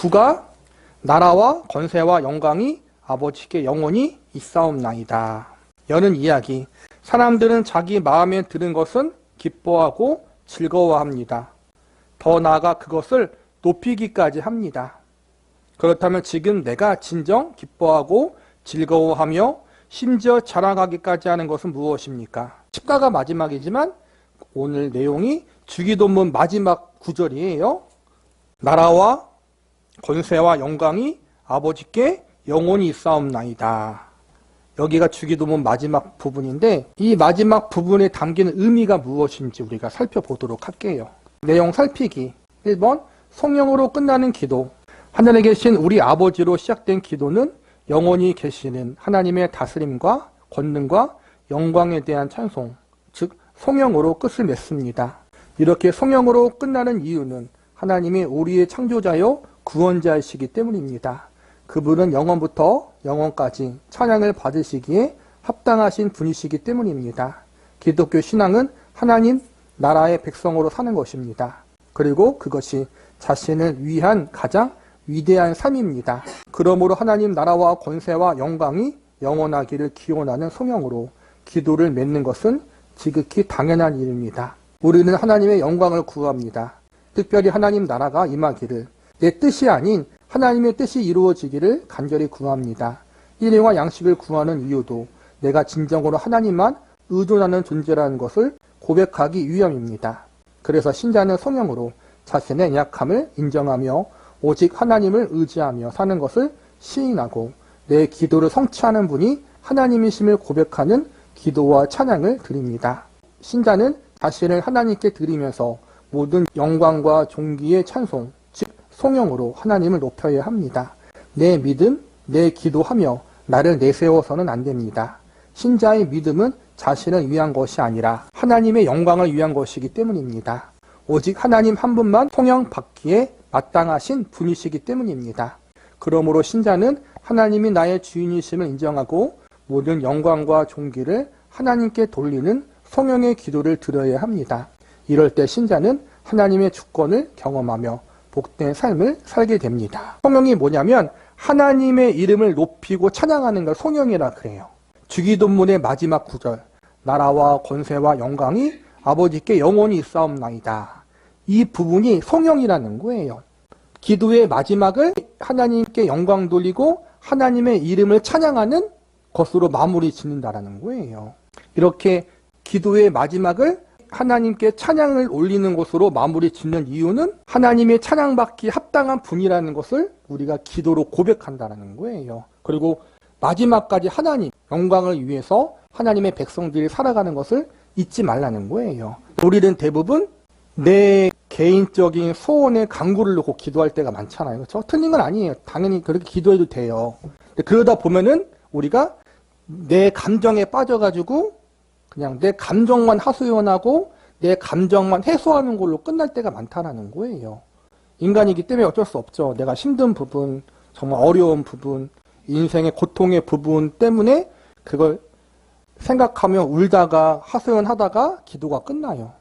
구가 나라와 권세와 영광이 아버지께 영원히 있사옵나이다. 여는 이야기. 사람들은 자기 마음에 드는 것은 기뻐하고 즐거워합니다. 더 나아가 그것을 높이기까지 합니다. 그렇다면 지금 내가 진정 기뻐하고 즐거워하며 심지어 자랑하기까지 하는 것은 무엇입니까? 십가가 마지막이지만 오늘 내용이 주기도문 마지막 구절이에요. 나라와 권세와 영광이 아버지께 영원히 있사옵나이다. 여기가 주기도문 마지막 부분인데 이 마지막 부분에 담기는 의미가 무엇인지 우리가 살펴보도록 할게요. 내용 살피기. 1번 성령으로 끝나는 기도. 하늘에 계신 우리 아버지로 시작된 기도는 영원히 계시는 하나님의 다스림과 권능과 영광에 대한 찬송, 즉 성령으로 끝을 맺습니다. 이렇게 성령으로 끝나는 이유는 하나님이 우리의 창조자요 구원자이시기 때문입니다. 그분은 영원부터 영원까지 찬양을 받으시기에 합당하신 분이시기 때문입니다. 기독교 신앙은 하나님 나라의 백성으로 사는 것입니다. 그리고 그것이 자신을 위한 가장 위대한 삶입니다. 그러므로 하나님 나라와 권세와 영광이 영원하기를 기원하는 성령으로 기도를 맺는 것은 지극히 당연한 일입니다. 우리는 하나님의 영광을 구합니다. 특별히 하나님 나라가 임하기를, 내 뜻이 아닌 하나님의 뜻이 이루어지기를 간절히 구합니다. 일용할 양식을 구하는 이유도 내가 진정으로 하나님만 의존하는 존재라는 것을 고백하기 위함입니다. 그래서 신자는 성령으로 자신의 약함을 인정하며 오직 하나님을 의지하며 사는 것을 시인하고 내 기도를 성취하는 분이 하나님이심을 고백하는 기도와 찬양을 드립니다. 신자는 자신을 하나님께 드리면서 모든 영광과 존귀의 찬송, 즉 성령으로 하나님을 높여야 합니다. 내 믿음, 내 기도하며 나를 내세워서는 안 됩니다. 신자의 믿음은 자신을 위한 것이 아니라 하나님의 영광을 위한 것이기 때문입니다. 오직 하나님 한 분만 성령받기에 마땅하신 분이시기 때문입니다. 그러므로 신자는 하나님이 나의 주인이심을 인정하고 모든 영광과 존귀를 하나님께 돌리는 성령의 기도를 드려야 합니다. 이럴 때 신자는 하나님의 주권을 경험하며 복된 삶을 살게 됩니다. 성령이 뭐냐면 하나님의 이름을 높이고 찬양하는 걸 성령이라 그래요. 주기도문의 마지막 구절, 나라와 권세와 영광이 아버지께 영원히 있사옵나이다. 이 부분이 성령이라는 거예요. 기도의 마지막을 하나님께 영광 돌리고 하나님의 이름을 찬양하는 것으로 마무리 짓는다라는 거예요. 이렇게 기도의 마지막을 하나님께 찬양을 올리는 것으로 마무리 짓는 이유는 하나님의 찬양받기 합당한 분이라는 것을 우리가 기도로 고백한다는 거예요. 그리고 마지막까지 하나님 영광을 위해서 하나님의 백성들이 살아가는 것을 잊지 말라는 거예요. 우리는 대부분 내 개인적인 소원에 강구를 놓고 기도할 때가 많잖아요. 그렇죠? 틀린 건 아니에요. 당연히 그렇게 기도해도 돼요. 그러다 보면은 우리가 내 감정에 빠져가지고 그냥 내 감정만 하소연하고 내 감정만 해소하는 걸로 끝날 때가 많다는 거예요. 인간이기 때문에 어쩔 수 없죠. 내가 힘든 부분, 정말 어려운 부분, 인생의 고통의 부분 때문에 그걸 생각하며 울다가 하소연하다가 기도가 끝나요.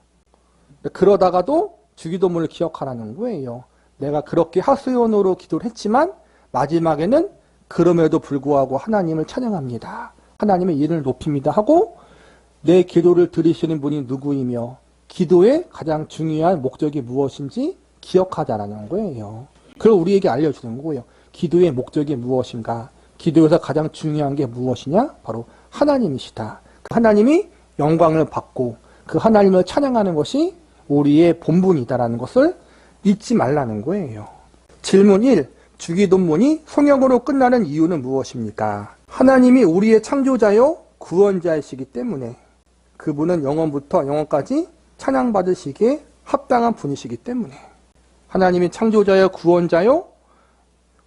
그러다가도 주기도문을 기억하라는 거예요. 내가 그렇게 하소연으로 기도를 했지만 마지막에는 그럼에도 불구하고 하나님을 찬양합니다. 하나님의 이름을 높입니다 하고 내 기도를 들으시는 분이 누구이며 기도의 가장 중요한 목적이 무엇인지 기억하자라는 거예요. 그걸 우리에게 알려주는 거예요. 기도의 목적이 무엇인가? 기도에서 가장 중요한 게 무엇이냐? 바로 하나님이시다. 그 하나님이 영광을 받고 그 하나님을 찬양하는 것이 우리의 본분이다라는 것을 잊지 말라는 거예요. 질문 1. 주기도문이 성령으로 끝나는 이유는 무엇입니까? 하나님이 우리의 창조자요 구원자이시기 때문에 그분은 영원부터 영원까지 찬양받으시기에 합당한 분이시기 때문에 하나님이 창조자요 구원자요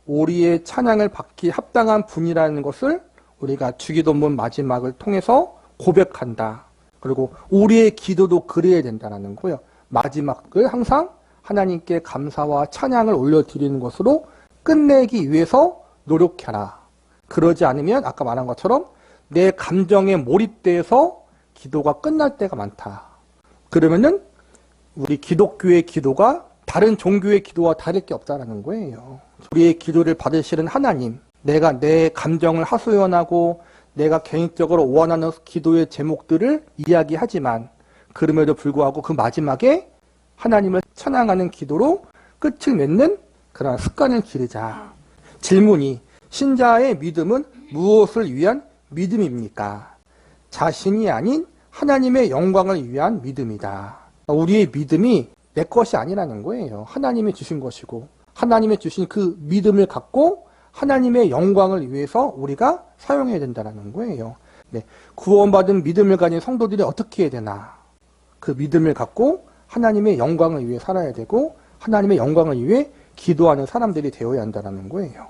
우리의 찬양을 받기 합당한 분이라는 것을 우리가 주기도문 마지막을 통해서 고백한다. 그리고 우리의 기도도 그래야 된다는 거예요. 마지막을 항상 하나님께 감사와 찬양을 올려드리는 것으로 끝내기 위해서 노력해라. 그러지 않으면 아까 말한 것처럼 내 감정에 몰입돼서 기도가 끝날 때가 많다. 그러면은 우리 기독교의 기도가 다른 종교의 기도와 다를 게 없다는 거예요. 우리의 기도를 받으시는 하나님, 내가 내 감정을 하소연하고 내가 개인적으로 원하는 기도의 제목들을 이야기하지만 그럼에도 불구하고 그 마지막에 하나님을 찬양하는 기도로 끝을 맺는 그런 습관을 기르자. 질문이, 신자의 믿음은 무엇을 위한 믿음입니까? 자신이 아닌 하나님의 영광을 위한 믿음이다. 우리의 믿음이 내 것이 아니라는 거예요. 하나님이 주신 것이고 하나님이 주신 그 믿음을 갖고 하나님의 영광을 위해서 우리가 사용해야 된다는 거예요. 네, 구원받은 믿음을 가진 성도들이 어떻게 해야 되나? 그 믿음을 갖고 하나님의 영광을 위해 살아야 되고 하나님의 영광을 위해 기도하는 사람들이 되어야 한다는 거예요.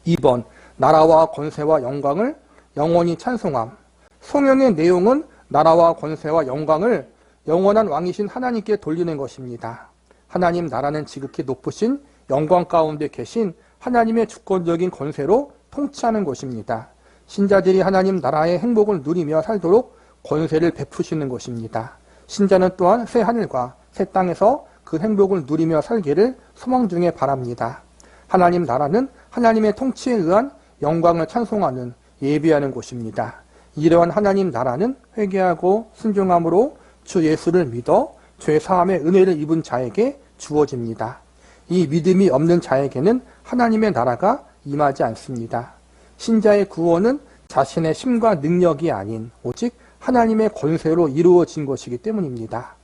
2번, 나라와 권세와 영광을 영원히 찬송함. 성경의 내용은 나라와 권세와 영광을 영원한 왕이신 하나님께 돌리는 것입니다. 하나님 나라는 지극히 높으신 영광 가운데 계신 하나님의 주권적인 권세로 통치하는 것입니다. 신자들이 하나님 나라의 행복을 누리며 살도록 권세를 베푸시는 것입니다. 신자는 또한 새 하늘과 새 땅에서 그 행복을 누리며 살기를 소망 중에 바랍니다. 하나님 나라는 하나님의 통치에 의한 영광을 찬송하는 예비하는 곳입니다. 이러한 하나님 나라는 회개하고 순종함으로 주 예수를 믿어 죄 사함의 은혜를 입은 자에게 주어집니다. 이 믿음이 없는 자에게는 하나님의 나라가 임하지 않습니다. 신자의 구원은 자신의 힘과 능력이 아닌 오직 하나님의 권세로 이루어진 것이기 때문입니다.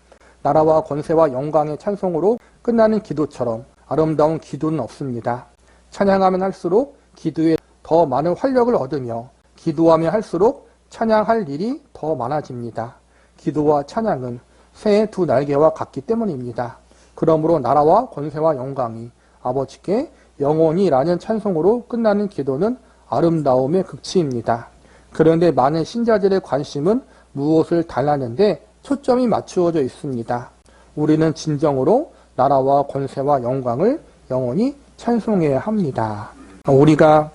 나라와 권세와 영광의 찬송으로 끝나는 기도처럼 아름다운 기도는 없습니다. 찬양하면 할수록 기도에 더 많은 활력을 얻으며 기도하면 할수록 찬양할 일이 더 많아집니다. 기도와 찬양은 새의 두 날개와 같기 때문입니다. 그러므로 나라와 권세와 영광이 아버지께 영원히라는 찬송으로 끝나는 기도는 아름다움의 극치입니다. 그런데 많은 신자들의 관심은 무엇을 달라는데 초점이 맞추어져 있습니다. 우리는 진정으로 나라와 권세와 영광을 영원히 찬송해야 합니다. 우리가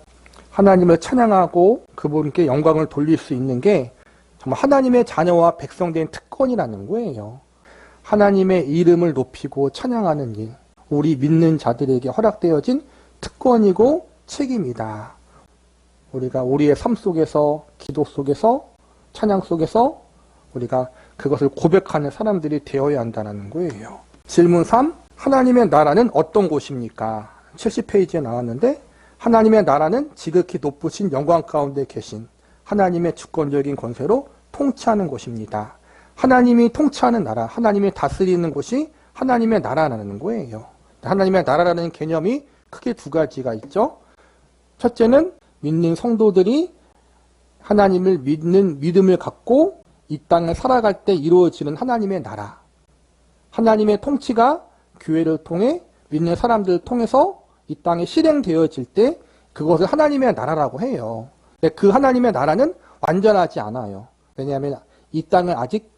하나님을 찬양하고 그분께 영광을 돌릴 수 있는 게 정말 하나님의 자녀와 백성된 특권이라는 거예요. 하나님의 이름을 높이고 찬양하는 일, 우리 믿는 자들에게 허락되어진 특권이고 책임이다. 우리가 우리의 삶 속에서, 기도 속에서, 찬양 속에서 우리가 그것을 고백하는 사람들이 되어야 한다는 거예요. 질문 3. 하나님의 나라는 어떤 곳입니까? 70페이지에 나왔는데 하나님의 나라는 지극히 높으신 영광 가운데 계신 하나님의 주권적인 권세로 통치하는 곳입니다. 하나님이 통치하는 나라, 하나님이 다스리는 곳이 하나님의 나라라는 거예요. 하나님의 나라라는 개념이 크게 두 가지가 있죠. 첫째는 믿는 성도들이 하나님을 믿는 믿음을 갖고 이 땅을 살아갈 때 이루어지는 하나님의 나라. 하나님의 통치가 교회를 통해 믿는 사람들을 통해서 이 땅에 실행되어질 때 그것을 하나님의 나라라고 해요. 근데 그 하나님의 나라는 완전하지 않아요. 왜냐하면 이 땅은 아직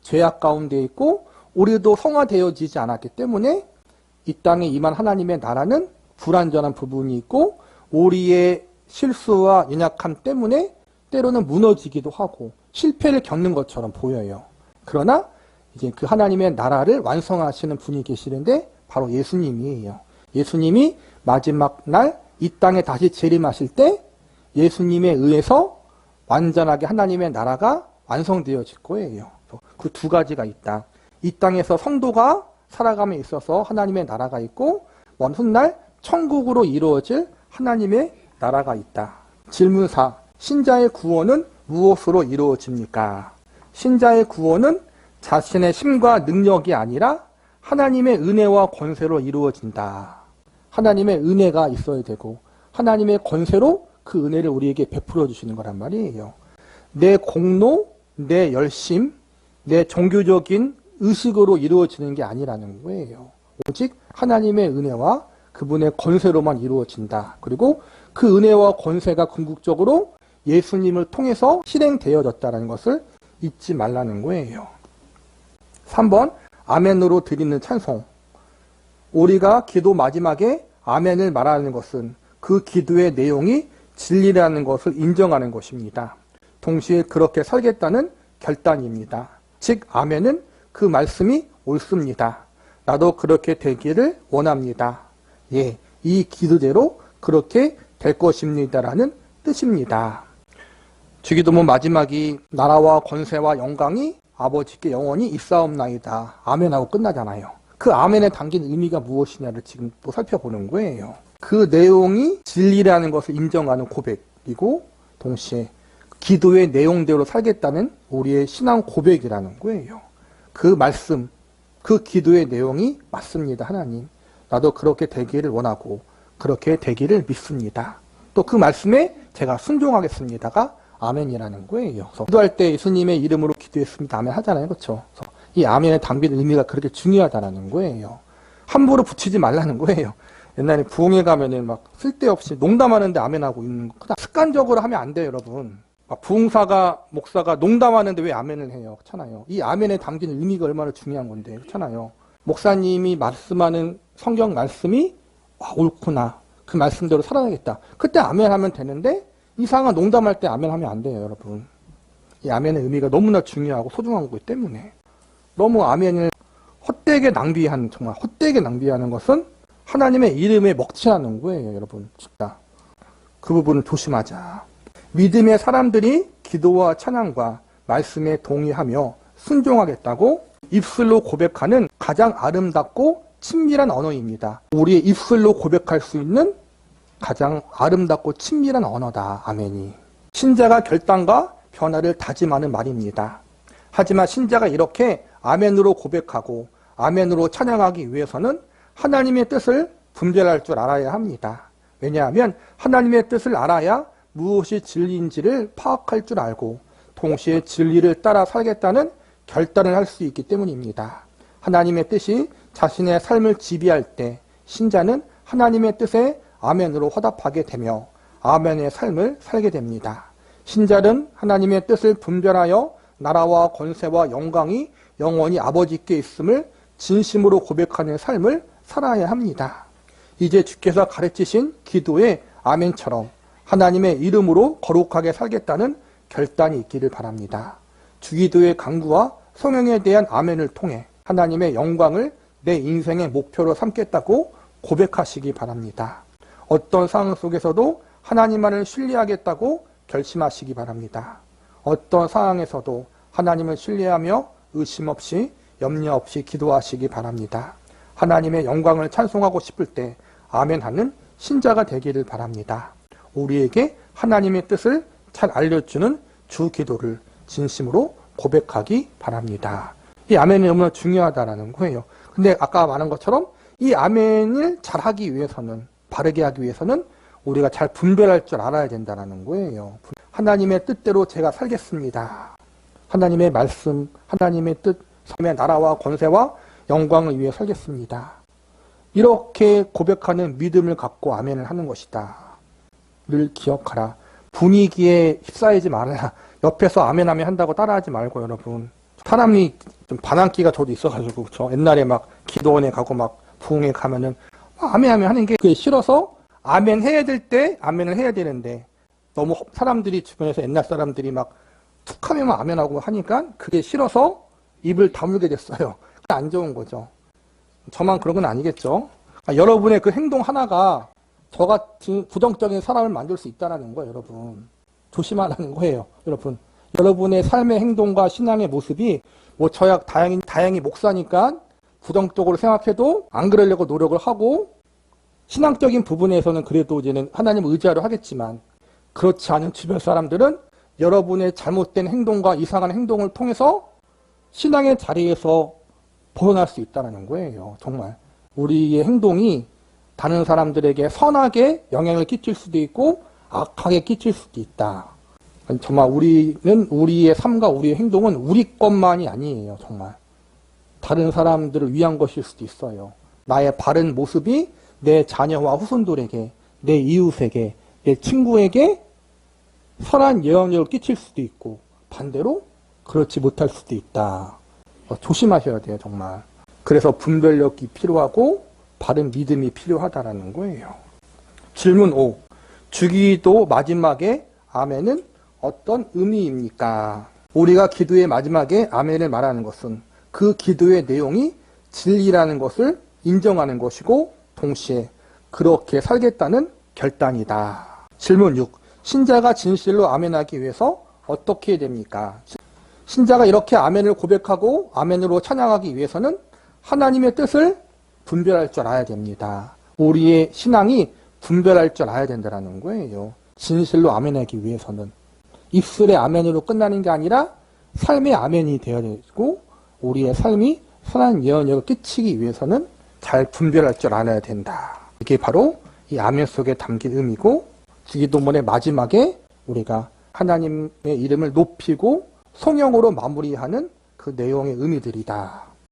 죄악 가운데 있고 우리도 성화되어지지 않았기 때문에 이 땅에 임한 하나님의 나라는 불완전한 부분이 있고 우리의 실수와 연약함 때문에 때로는 무너지기도 하고 실패를 겪는 것처럼 보여요. 그러나 이제 그 하나님의 나라를 완성하시는 분이 계시는데 바로 예수님이에요. 예수님이 마지막 날 이 땅에 다시 재림하실 때 예수님에 의해서 완전하게 하나님의 나라가 완성되어질 거예요. 그 두 가지가 있다. 이 땅에서 성도가 살아감에 있어서 하나님의 나라가 있고 먼 훗날 천국으로 이루어질 하나님의 나라가 있다. 질문 4. 신자의 구원은 무엇으로 이루어집니까? 신자의 구원은 자신의 힘과 능력이 아니라 하나님의 은혜와 권세로 이루어진다. 하나님의 은혜가 있어야 되고 하나님의 권세로 그 은혜를 우리에게 베풀어 주시는 거란 말이에요. 내 공로, 내 열심, 내 종교적인 의식으로 이루어지는 게 아니라는 거예요. 오직 하나님의 은혜와 그분의 권세로만 이루어진다. 그리고 그 은혜와 권세가 궁극적으로 예수님을 통해서 실행되어졌다는 것을 잊지 말라는 거예요. 3번, 아멘으로 드리는 찬송. 우리가 기도 마지막에 아멘을 말하는 것은 그 기도의 내용이 진리라는 것을 인정하는 것입니다. 동시에 그렇게 살겠다는 결단입니다. 즉 아멘은 그 말씀이 옳습니다. 나도 그렇게 되기를 원합니다. 예, 이 기도대로 그렇게 될 것입니다라는 뜻입니다. 주기도문 마지막이 나라와 권세와 영광이 아버지께 영원히 있사옵나이다. 아멘하고 끝나잖아요. 그 아멘에 담긴 의미가 무엇이냐를 지금 또 살펴보는 거예요. 그 내용이 진리라는 것을 인정하는 고백이고 동시에 기도의 내용대로 살겠다는 우리의 신앙 고백이라는 거예요. 그 말씀, 그 기도의 내용이 맞습니다. 하나님, 나도 그렇게 되기를 원하고 그렇게 되기를 믿습니다. 또 그 말씀에 제가 순종하겠습니다가 아멘이라는 거예요. 그래서 기도할 때 예수님의 이름으로 기도했습니다. 아멘 하잖아요. 그렇죠? 그래서 이 아멘에 담긴 의미가 그렇게 중요하다는 거예요. 함부로 붙이지 말라는 거예요. 옛날에 부흥회 가면은 막 쓸데없이 농담하는데 아멘하고 있는 거. 습관적으로 하면 안 돼요, 여러분. 부흥사가, 목사가 농담하는데 왜 아멘을 해요? 그렇잖아요. 이 아멘에 담긴 의미가 얼마나 중요한 건데, 그렇잖아요. 목사님이 말씀하는 성경 말씀이 옳구나. 그 말씀대로 살아야겠다. 그때 아멘 하면 되는데 이상한 농담할 때 아멘 하면 안 돼요, 여러분. 이 아멘의 의미가 너무나 중요하고 소중한 거기 때문에 너무 아멘을 헛되게 낭비한, 정말 헛되게 낭비하는 것은 하나님의 이름에 먹칠하는 거예요, 여러분. 진짜 그 부분을 조심하자. 믿음의 사람들이 기도와 찬양과 말씀에 동의하며 순종하겠다고 입술로 고백하는 가장 아름답고 친밀한 언어입니다. 우리의 입술로 고백할 수 있는 가장 아름답고 친밀한 언어다. 아멘이. 신자가 결단과 변화를 다짐하는 말입니다. 하지만 신자가 이렇게 아멘으로 고백하고 아멘으로 찬양하기 위해서는 하나님의 뜻을 분별할 줄 알아야 합니다. 왜냐하면 하나님의 뜻을 알아야 무엇이 진리인지를 파악할 줄 알고 동시에 진리를 따라 살겠다는 결단을 할 수 있기 때문입니다. 하나님의 뜻이 자신의 삶을 지배할 때 신자는 하나님의 뜻에 아멘으로 화답하게 되며 아멘의 삶을 살게 됩니다. 신자는 하나님의 뜻을 분별하여 나라와 권세와 영광이 영원히 아버지께 있음을 진심으로 고백하는 삶을 살아야 합니다. 이제 주께서 가르치신 기도의 아멘처럼 하나님의 이름으로 거룩하게 살겠다는 결단이 있기를 바랍니다. 주기도의 강구와 성령에 대한 아멘을 통해 하나님의 영광을 내 인생의 목표로 삼겠다고 고백하시기 바랍니다. 어떤 상황 속에서도 하나님만을 신뢰하겠다고 결심하시기 바랍니다. 어떤 상황에서도 하나님을 신뢰하며 의심 없이 염려 없이 기도하시기 바랍니다. 하나님의 영광을 찬송하고 싶을 때 아멘하는 신자가 되기를 바랍니다. 우리에게 하나님의 뜻을 잘 알려주는 주 기도를 진심으로 고백하기 바랍니다. 이 아멘이 너무나 중요하다는 거예요. 근데 아까 말한 것처럼 이 아멘을 잘하기 위해서는, 바르게 하기 위해서는 우리가 잘 분별할 줄 알아야 된다는 거예요. 하나님의 뜻대로 제가 살겠습니다. 하나님의 말씀, 하나님의 뜻, 섬의 나라와 권세와 영광을 위해 살겠습니다. 이렇게 고백하는 믿음을 갖고 아멘을 하는 것이다. 늘 기억하라. 분위기에 휩싸이지 말아라. 옆에서 아멘하면 한다고 따라하지 말고 여러분. 사람이 좀 반항기가 저도 있어가지고 저 옛날에 막 기도원에 가고 막 부흥회 가면은 아멘하면 하는 게 그게 싫어서 아멘 해야 될 때 아멘을 해야 되는데 너무 사람들이 주변에서 옛날 사람들이 막 툭하면 아멘하고 하니까 그게 싫어서 입을 다물게 됐어요. 안 좋은 거죠. 저만 그런 건 아니겠죠. 여러분의 그 행동 하나가 저 같은 부정적인 사람을 만들 수 있다는 거예요, 여러분. 조심하라는 거예요, 여러분. 여러분의 삶의 행동과 신앙의 모습이 뭐 저야 다행히 목사니까 부정적으로 생각해도 안 그러려고 노력을 하고 신앙적인 부분에서는 그래도 이제는 하나님을 의지하려 하겠지만 그렇지 않은 주변 사람들은 여러분의 잘못된 행동과 이상한 행동을 통해서 신앙의 자리에서 벗어날 수 있다는 거예요. 정말 우리의 행동이 다른 사람들에게 선하게 영향을 끼칠 수도 있고 악하게 끼칠 수도 있다. 정말 우리의 삶과 우리의 행동은 우리 것만이 아니에요. 정말 다른 사람들을 위한 것일 수도 있어요. 나의 바른 모습이 내 자녀와 후손들에게, 내 이웃에게, 내 친구에게 선한 영향력을 끼칠 수도 있고 반대로 그렇지 못할 수도 있다. 조심하셔야 돼요. 정말. 그래서 분별력이 필요하고 바른 믿음이 필요하다라는 거예요. 질문 5. 주기도 마지막에 아멘은 어떤 의미입니까? 우리가 기도의 마지막에 아멘을 말하는 것은 그 기도의 내용이 진리라는 것을 인정하는 것이고 동시에 그렇게 살겠다는 결단이다. 질문 6. 신자가 진실로 아멘하기 위해서 어떻게 해야 됩니까? 신자가 이렇게 아멘을 고백하고 아멘으로 찬양하기 위해서는 하나님의 뜻을 분별할 줄 알아야 됩니다. 우리의 신앙이 분별할 줄 알아야 된다는 거예요. 진실로 아멘하기 위해서는. 입술의 아멘으로 끝나는 게 아니라 삶의 아멘이 되어야 되고 우리의 삶이 선한 예언력을 끼치기 위해서는 잘 분별할 줄 알아야 된다. 이게 바로 이 아멘 속에 담긴 의미고 주기도문의 마지막에 우리가 하나님의 이름을 높이고 성령으로 마무리하는 그 내용의 의미들이다.